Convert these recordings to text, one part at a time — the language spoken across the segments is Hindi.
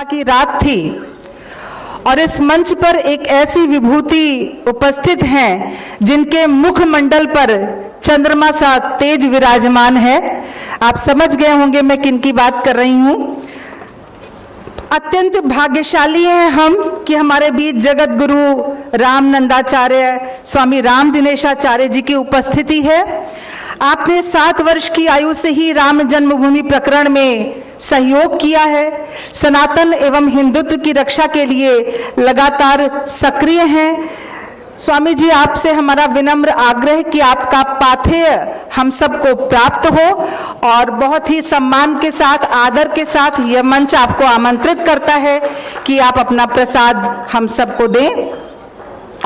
पूर्णिमा की रात थी और इस मंच पर एक ऐसी विभूति उपस्थित हैं जिनके मुखमंडल पर चंद्रमा सा तेज विराजमान है। आप समझ गए होंगे मैं किनकी बात कर रही हूं। अत्यंत भाग्यशाली हैं हम कि हमारे बीच जगत गुरु रामनंदाचार्य स्वामी राम दिनेशाचार्य जी की उपस्थिति है। आपने 7 वर्ष की आयु से ही राम जन्मभूमि प्रकरण में सहयोग किया है। सनातन एवं हिंदुत्व की रक्षा के लिए लगातार सक्रिय हैं। स्वामी जी, आपसे हमारा विनम्र आग्रह कि आपका पाथेय हम सबको प्राप्त हो और बहुत ही सम्मान के साथ, आदर के साथ यह मंच आपको आमंत्रित करता है कि आप अपना प्रसाद हम सबको दें।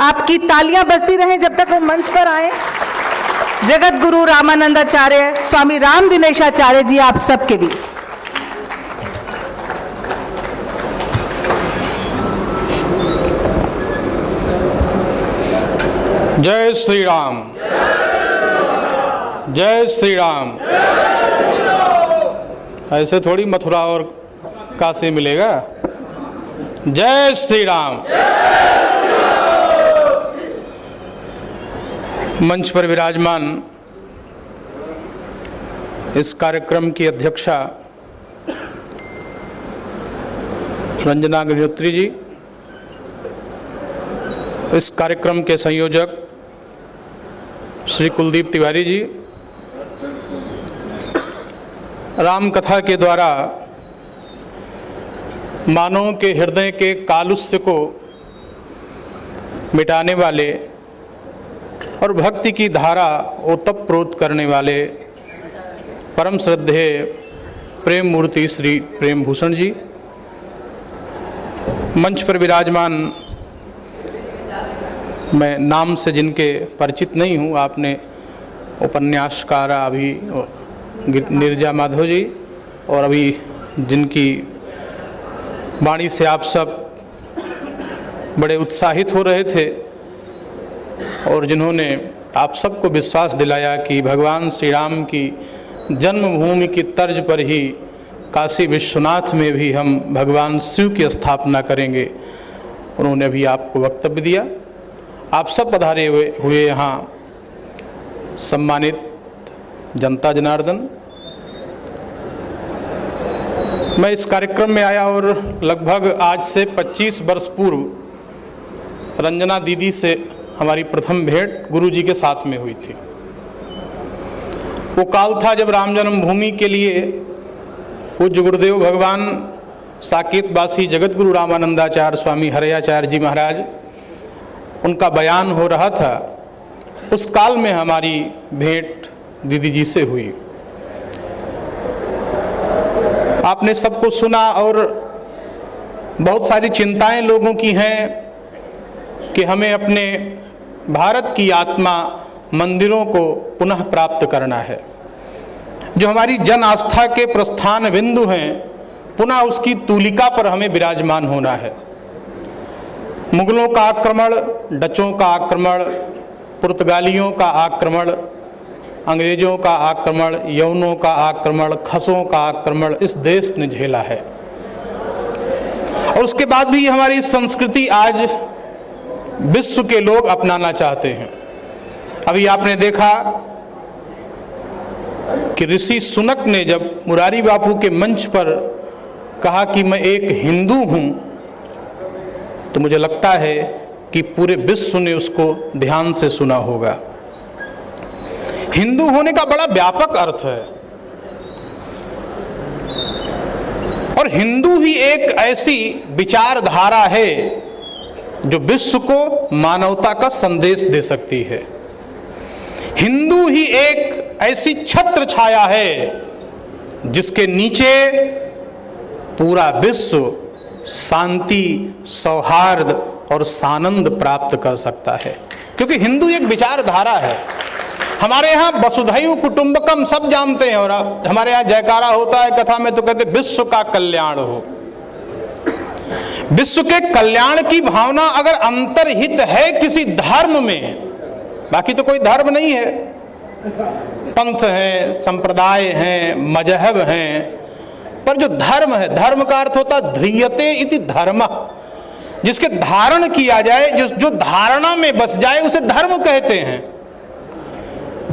आपकी तालियां बजती रहें जब तक वो मंच पर आए। जगत गुरु रामानंदाचार्य स्वामी राम दिनेशाचार्य जी आप सबके भी। जय श्री राम, जय श्री राम। ऐसे थोड़ी मथुरा और काशी मिलेगा। जय श्री राम। मंच पर विराजमान इस कार्यक्रम की अध्यक्षा रंजना अग्निहोत्री जी, इस कार्यक्रम के संयोजक श्री कुलदीप तिवारी जी, राम कथा के द्वारा मानव के हृदय के कालुष्य को मिटाने वाले और भक्ति की धारा ओतप्रोत करने वाले परम श्रद्धेय प्रेम मूर्ति श्री प्रेम भूषण जी, मंच पर विराजमान मैं नाम से जिनके परिचित नहीं हूँ, आपने उपन्यासकार अभी नीरजा माधव जी और अभी जिनकी वाणी से आप सब बड़े उत्साहित हो रहे थे और जिन्होंने आप सबको विश्वास दिलाया कि भगवान श्री राम की जन्मभूमि की तर्ज पर ही काशी विश्वनाथ में भी हम भगवान शिव की स्थापना करेंगे, उन्होंने भी आपको वक्तव्य दिया। आप सब पधारे हुए यहाँ सम्मानित जनता जनार्दन, मैं इस कार्यक्रम में आया और लगभग आज से 25 वर्ष पूर्व रंजना दीदी से हमारी प्रथम भेंट गुरु जी के साथ में हुई थी। वो काल था जब राम जन्मभूमि के लिए पूज्य गुरुदेव भगवान साकेतवासी जगत गुरु रामानंदाचार्य स्वामी हरयाचार्य जी महाराज, उनका बयान हो रहा था। उस काल में हमारी भेंट दीदी जी से हुई। आपने सबको सुना और बहुत सारी चिंताएं लोगों की हैं कि हमें अपने भारत की आत्मा मंदिरों को पुनः प्राप्त करना है। जो हमारी जन आस्था के प्रस्थान बिंदु हैं, पुनः उसकी तूलिका पर हमें विराजमान होना है। मुगलों का आक्रमण, डचों का आक्रमण, पुर्तगालियों का आक्रमण, अंग्रेजों का आक्रमण, यवनों का आक्रमण, खसों का आक्रमण इस देश ने झेला है और उसके बाद भी हमारी संस्कृति आज विश्व के लोग अपनाना चाहते हैं। अभी आपने देखा कि ऋषि सुनक ने जब मुरारी बापू के मंच पर कहा कि मैं एक हिंदू हूं, तो मुझे लगता है कि पूरे विश्व ने उसको ध्यान से सुना होगा। हिंदू होने का बड़ा व्यापक अर्थ है और हिंदू ही एक ऐसी विचारधारा है जो विश्व को मानवता का संदेश दे सकती है। हिंदू ही एक ऐसी छत्र छाया है जिसके नीचे पूरा विश्व शांति, सौहार्द और सानंद प्राप्त कर सकता है, क्योंकि हिंदू एक विचारधारा है। हमारे यहाँ वसुधैव कुटुंबकम सब जानते हैं और हमारे यहाँ जयकारा होता है कथा में तो कहते विश्व का कल्याण हो। विश्व के कल्याण की भावना अगर अंतर्हित है किसी धर्म में, बाकी तो कोई धर्म नहीं है, पंथ हैं, संप्रदाय हैं, मजहब हैं, पर जो धर्म है, धर्म का अर्थ होता है ध्रियते इति धर्म, जिसके धारण किया जाए, जो धारणा में बस जाए उसे धर्म कहते हैं।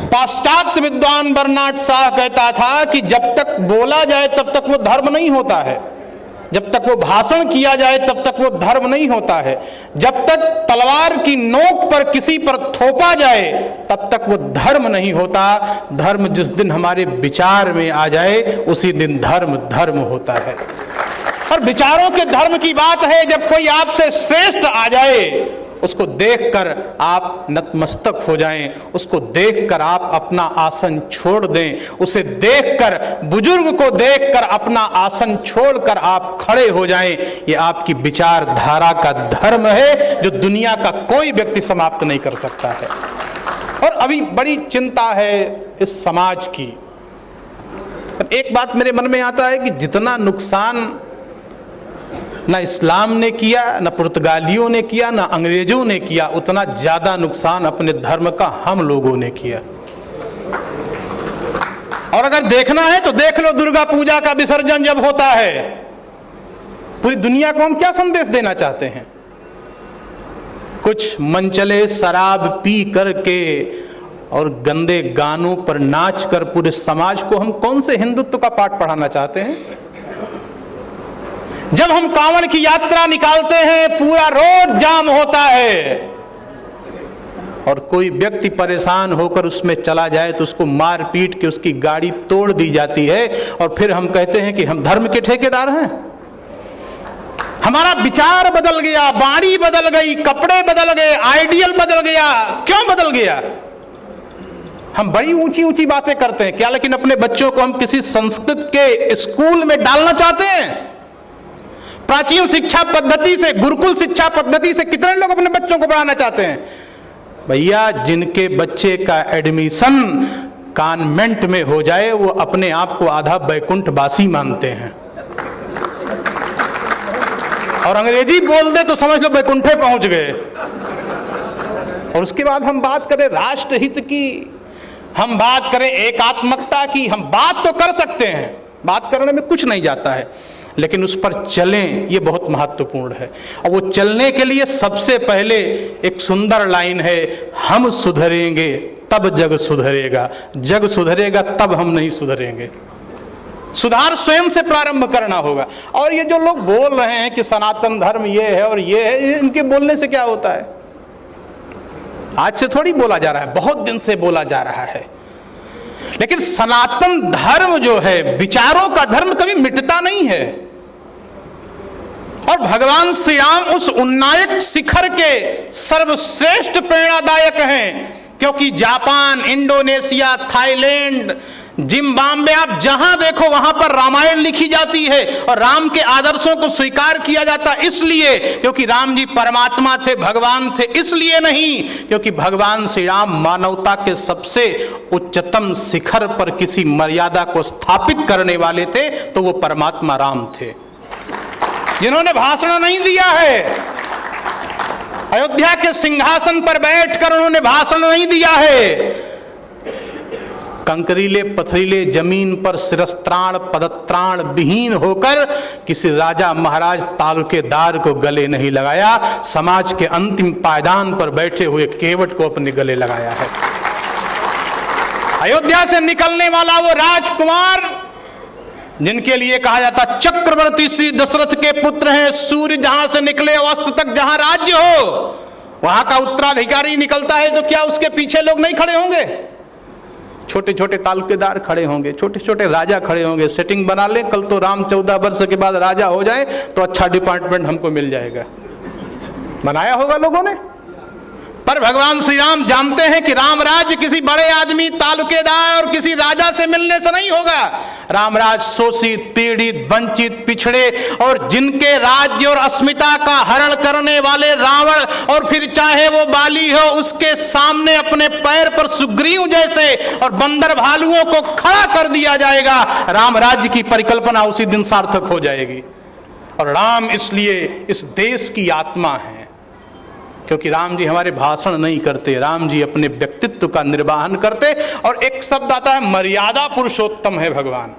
पाश्चात्य विद्वान बर्नार्ड शाह कहता था कि जब तक बोला जाए तब तक वो धर्म नहीं होता है, जब तक वो भाषण किया जाए तब तक वो धर्म नहीं होता है, जब तक तलवार की नोक पर किसी पर थोपा जाए तब तक वो धर्म नहीं होता। धर्म जिस दिन हमारे विचार में आ जाए उसी दिन धर्म धर्म होता है। और विचारों के धर्म की बात है, जब कोई आपसे श्रेष्ठ आ जाए उसको देखकर आप नतमस्तक हो जाएं, उसको देखकर आप अपना आसन छोड़ दें, उसे देखकर, बुजुर्ग को देखकर अपना आसन छोड़कर आप खड़े हो जाएं। ये आपकी विचारधारा का धर्म है जो दुनिया का कोई व्यक्ति समाप्त नहीं कर सकता है। और अभी बड़ी चिंता है इस समाज की। एक बात मेरे मन में आता है कि जितना नुकसान ना इस्लाम ने किया, ना पुर्तगालियों ने किया, ना अंग्रेजों ने किया, उतना ज्यादा नुकसान अपने धर्म का हम लोगों ने किया। और अगर देखना है तो देख लो, दुर्गा पूजा का विसर्जन जब होता है, पूरी दुनिया को हम क्या संदेश देना चाहते हैं? कुछ मनचले शराब पी करके और गंदे गानों पर नाच कर पूरे समाज को हम कौन से हिंदुत्व का पाठ पढ़ाना चाहते हैं? जब हम कांवड़ की यात्रा निकालते हैं पूरा रोड जाम होता है और कोई व्यक्ति परेशान होकर उसमें चला जाए तो उसको मार पीट के उसकी गाड़ी तोड़ दी जाती है, और फिर हम कहते हैं कि हम धर्म के ठेकेदार हैं। हमारा विचार बदल गया, बाणी बदल गई, कपड़े बदल गए, आइडियल बदल गया। क्यों बदल गया? हम बड़ी ऊंची ऊंची बातें करते हैं क्या, लेकिन अपने बच्चों को हम किसी संस्कृत के स्कूल में डालना चाहते हैं? प्राचीन शिक्षा पद्धति से, गुरुकुल शिक्षा पद्धति से कितने लोग अपने बच्चों को पढ़ाना चाहते हैं? भैया, जिनके बच्चे का एडमिशन कॉन्वेंट में हो जाए वो अपने आप को आधा बैकुंठवासी मानते हैं, और अंग्रेजी बोल दे तो समझ लो बैकुंठे पहुंच गए। और उसके बाद हम बात करें राष्ट्रहित की, हम बात करें एकात्मकता की, हम बात तो कर सकते हैं, बात करने में कुछ नहीं जाता है, लेकिन उस पर चलें ये बहुत महत्वपूर्ण है। और वो चलने के लिए सबसे पहले एक सुंदर लाइन है, हम सुधरेंगे तब जग सुधरेगा, जग सुधरेगा तब हम नहीं सुधरेंगे। सुधार स्वयं से प्रारंभ करना होगा। और ये जो लोग बोल रहे हैं कि सनातन धर्म ये है और ये है, इनके बोलने से क्या होता है? आज से थोड़ी बोला जा रहा है, बहुत दिन से बोला जा रहा है। लेकिन सनातन धर्म जो है, विचारों का धर्म, कभी मिटता नहीं है। और भगवान श्री राम उस उन्नायक शिखर के सर्वश्रेष्ठ प्रेरणादायक हैं, क्योंकि जापान, इंडोनेशिया, थाईलैंड, जिम्बाब्वे, आप जहां देखो वहां पर रामायण लिखी जाती है और राम के आदर्शों को स्वीकार किया जाता, इसलिए क्योंकि राम जी परमात्मा थे, भगवान थे, इसलिए नहीं क्योंकि भगवान श्री राम मानवता के सबसे उच्चतम शिखर पर किसी मर्यादा को स्थापित करने वाले थे, तो वो परमात्मा राम थे, जिन्होंने भाषण नहीं दिया है। अयोध्या के सिंहासन पर बैठकर उन्होंने भाषण नहीं दिया है। कंकरीले पथरीले जमीन पर शिरस्त्राण पदत्राण विहीन होकर किसी राजा महाराज तालुकेदार को गले नहीं लगाया, समाज के अंतिम पायदान पर बैठे हुए केवट को अपने गले लगाया है। अयोध्या से निकलने वाला वो राजकुमार जिनके लिए कहा जाता चक्रवर्ती श्री दशरथ के पुत्र हैं, सूर्य जहां से निकले अस्त तक जहां राज्य हो वहां का उत्तराधिकारी निकलता है तो क्या उसके पीछे लोग नहीं खड़े होंगे? छोटे छोटे तालुकेदार खड़े होंगे, छोटे छोटे राजा खड़े होंगे। सेटिंग बना ले, कल तो राम 14 वर्ष के बाद राजा हो जाए तो अच्छा डिपार्टमेंट हमको मिल जाएगा। बनाया होगा लोगों ने। पर भगवान श्री राम जानते हैं कि रामराज्य किसी बड़े आदमी, तालुकेदार और किसी राजा से मिलने से नहीं होगा। रामराज शोषित, पीड़ित, वंचित, पिछड़े और जिनके राज्य और अस्मिता का हरण करने वाले रावण और फिर चाहे वो बाली हो, उसके सामने अपने पैर पर सुग्रीव जैसे और बंदर भालुओं को खड़ा कर दिया जाएगा। रामराज्य की परिकल्पना उसी दिन सार्थक हो जाएगी। और राम इसलिए इस देश की आत्मा है, क्योंकि राम जी हमारे भाषण नहीं करते, राम जी अपने व्यक्तित्व का निर्वाहन करते। और एक शब्द आता है मर्यादा पुरुषोत्तम है भगवान।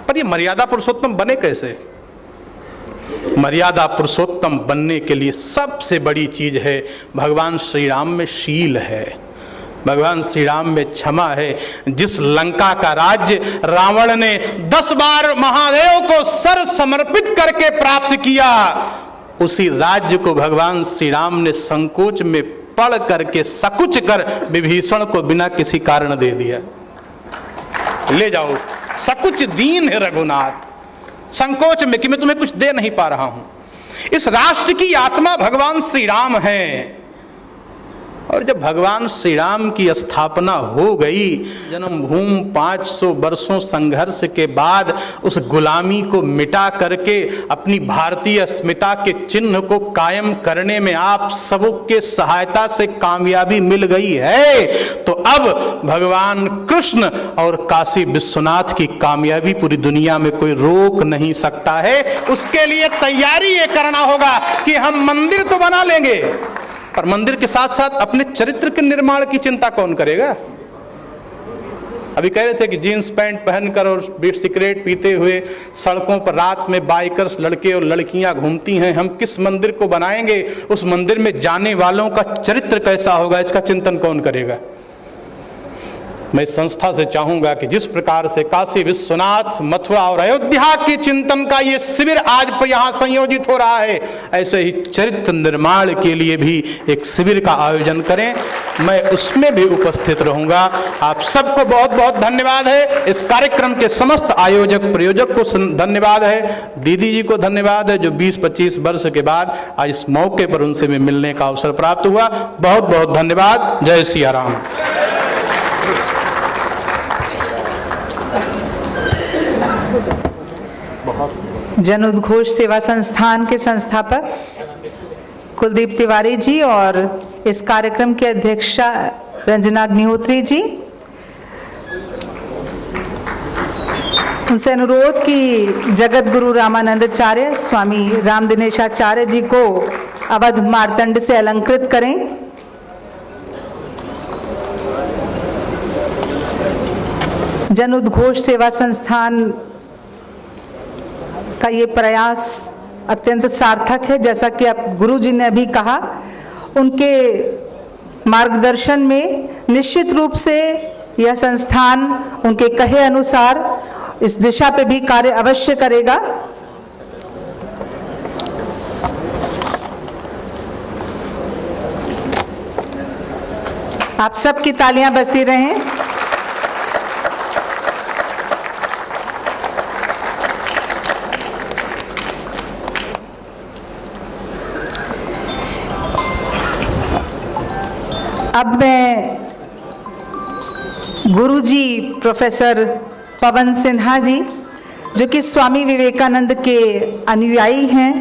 पर ये मर्यादा पुरुषोत्तम बने कैसे? मर्यादा पुरुषोत्तम बनने के लिए सबसे बड़ी चीज है भगवान श्री राम में शील है, भगवान श्री राम में क्षमा है। जिस लंका का राज्य रावण ने 10 बार महादेव को सर समर्पित करके प्राप्त किया, उसी राज्य को भगवान श्री राम ने संकोच में पड़ करके सकुच कर विभीषण को बिना किसी कारण दे दिया। ले जाओ, सकुच दीन है रघुनाथ, संकोच में कि मैं तुम्हें कुछ दे नहीं पा रहा हूं। इस राष्ट्र की आत्मा भगवान श्री राम है, और जब भगवान श्री राम की स्थापना हो गई, जन्मभूमि 500 वर्षों संघर्ष के बाद उस गुलामी को मिटा करके अपनी भारतीय अस्मिता के चिन्ह को कायम करने में आप सबके सहायता से कामयाबी मिल गई है, तो अब भगवान कृष्ण और काशी विश्वनाथ की कामयाबी पूरी दुनिया में कोई रोक नहीं सकता है। उसके लिए तैयारी ये करना होगा कि हम मंदिर तो बना लेंगे, पर मंदिर के साथ साथ अपने चरित्र के निर्माण की चिंता कौन करेगा? अभी कह रहे थे कि जीन्स पैंट पहनकर और सिगरेट पीते हुए सड़कों पर रात में बाइकर्स लड़के और लड़कियां घूमती हैं, हम किस मंदिर को बनाएंगे? उस मंदिर में जाने वालों का चरित्र कैसा होगा, इसका चिंतन कौन करेगा? मैं संस्था से चाहूंगा कि जिस प्रकार से काशी विश्वनाथ, मथुरा और अयोध्या के चिंतन का ये शिविर आज यहाँ संयोजित हो रहा है, ऐसे ही चरित्र निर्माण के लिए भी एक शिविर का आयोजन करें। मैं उसमें भी उपस्थित रहूंगा। आप सबको बहुत बहुत धन्यवाद है। इस कार्यक्रम के समस्त आयोजक प्रयोजक को धन्यवाद है। दीदी जी को धन्यवाद है जो 20-25 वर्ष के बाद आज इस मौके पर उनसे भी मिलने का अवसर प्राप्त हुआ। बहुत बहुत धन्यवाद। जय सिया राम। जन उद्घोष सेवा संस्थान के संस्थापक कुलदीप तिवारी जी और इस कार्यक्रम के अध्यक्षा रंजना अग्निहोत्री जी, उनसे अनुरोध कि जगत गुरु रामानंदाचार्य स्वामी राम दिनेशाचार्य जी को अवध मार्तंड से अलंकृत करें। जन उद्घोष सेवा संस्थान का ये प्रयास अत्यंत सार्थक है। जैसा कि आप गुरु जी ने अभी कहा, उनके मार्गदर्शन में निश्चित रूप से यह संस्थान उनके कहे अनुसार इस दिशा पे भी कार्य अवश्य करेगा। आप सबकी तालियां बजती रहें। अब मैं गुरुजी प्रोफेसर पवन सिन्हा जी, जो कि स्वामी विवेकानंद के अनुयायी हैं,